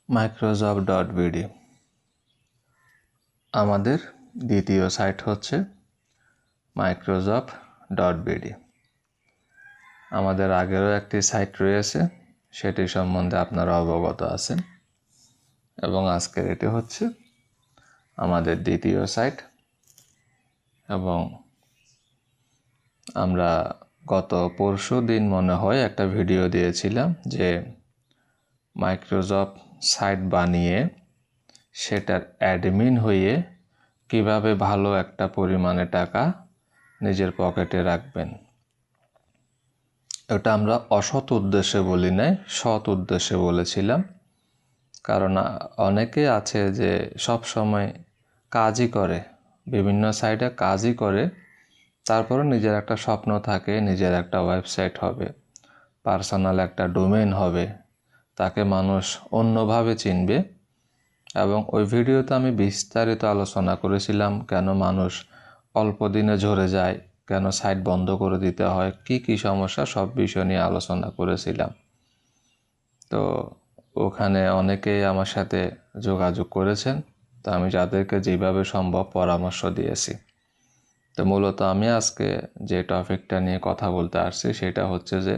microjob.bd আমাদের দ্বিতীয় site হচ্ছে microjob.bd। আমাদের আগেরও একটি সাইট রয়েছে, সেটি সম্বন্ধে আপনারা অবগত আছেন, এবং আজকের এটি হচ্ছে আমাদের দ্বিতীয় সাইট। এবং আমরা গত পরশু দিন মনে হয় একটা ভিডিও দিয়েছিলাম যে মাইক্রোজব সাইট বানিয়ে সেটার অ্যাডমিন হয়ে কিভাবে ভালো একটা পরিমাণে টাকা নিজের পকেটে রাখবেন। এটা আমরা অসৎ উদ্দেশ্যে বলি নাই, সৎ উদ্দেশ্যে বলেছিলাম। কারণ অনেকে আছে যে সব সময় কাজই করে, বিভিন্ন সাইটে কাজই করে, তারপরে নিজের একটা স্বপ্ন থাকে, নিজের একটা ওয়েবসাইট হবে, পার্সোনাল একটা ডোমেইন হবে, তাকে মানুষ অন্যভাবে চিনবে। এবং ওই ভিডিওতে আমি বিস্তারিত আলোচনা করেছিলাম কেন মানুষ অল্প দিনে ঝরে যায়, কেন সাইট বন্ধ করে দিতে হয়, কি সমস্যা, সব বিষয় নিয়ে আলোচনা করেছিলাম। তো ওখানে অনেকেই আমার সাথে যোগাযোগ করেছেন, তো আমি যাদেরকে যেভাবে সম্ভব পরামর্শ দিয়েছি। তো মূলত আমি আজকে যে টপিকটা নিয়ে কথা বলতে আসছি সেটা হচ্ছে যে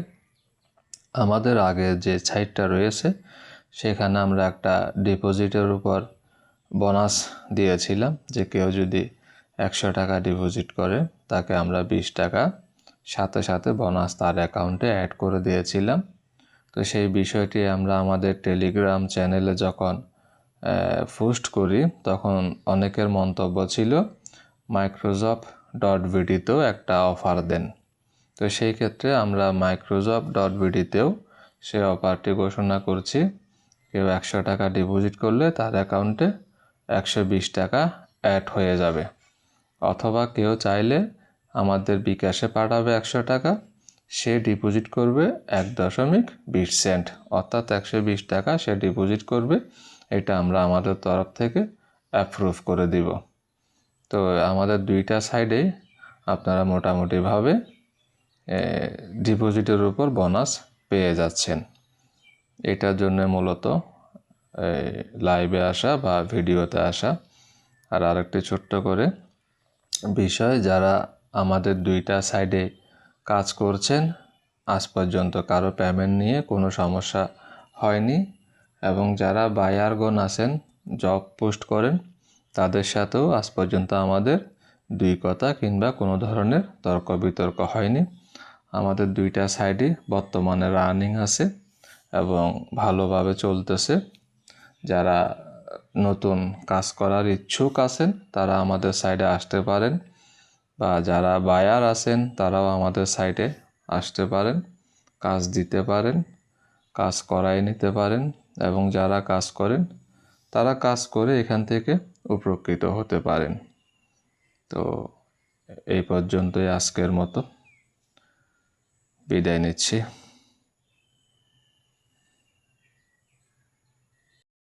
আমাদের আগে যে সাইটটা রয়েছে সেখানে আমরা একটা ডিপোজিটের উপর বোনাস দিয়েছিলাম, যে কেউ যদি 100 টাকা ডিপোজিট করে তাকে আমরা 20 টাকা সাথে সাথে বোনাস তার অ্যাকাউন্টে অ্যাড করে দিয়েছিলাম। তো সেই বিষয়টি আমরা আমাদের টেলিগ্রাম চ্যানেলে যখন পোস্ট করি তখন অনেকের মন্তব্য ছিল microjob.bd-তেও একটা অফার দেন। তো সেই ক্ষেত্রে আমরা microjob.bd-তেও সেই অফারটি ঘোষণা করছি। কেউ 100 টাকা ডিপোজিট করলে তার অ্যাকাউন্টে 120 টাকা অ্যাড হয়ে যাবে, অথবা কেউ চাইলে আমাদের বিকাশে পাঠাবে 100 টাকা, সে ডিপোজিট করবে 1.20 সেন্ট, অর্থাৎ 120 টাকা সে ডিপোজিট করবে। এটা আমরা আমাদের তরফ থেকে অ্যাপ্রুভ করে দিব। তো আমাদের দুইটা সাইডে আপনারা মোটামুটিভাবে ডিপোজিটের উপর বোনাস পেয়ে যাচ্ছেন। এটার জন্য মূলত লাইভে আসা বা ভিডিওতে আসা। আর আরেকটি ছোট্ট করে বিষয়, যারা আমাদের দুইটা সাইডে কাজ করছেন আজ পর্যন্ত কারো পেমেন্ট নিয়ে কোনো সমস্যা হয়নি, এবং যারা বায়ারগণ আছেন, জব পোস্ট করেন, তাদের সাথেও আজ পর্যন্ত আমাদের দুই কথা কিংবা কোনো ধরনের তর্ক বিতর্ক হয়নি। আমাদের দুইটা সাইডই বর্তমানে রানিং আছে এবং ভালোভাবে চলতেছে। যারা নতুন কাজ করার ইচ্ছুক আছেন তারা আমাদের সাইডে আসতে পারেন, বা যারা বায়ার আছেন তারাও আমাদের সাইটে আসতে পারেন, কাজ দিতে পারেন, কাজ করাই নিতে পারেন, এবং যারা কাজ করেন তারা কাজ করে এখান থেকে উপকৃত হতে পারেন। তো এই পর্যন্তই আজকের মতো বিদায় নিচ্ছি।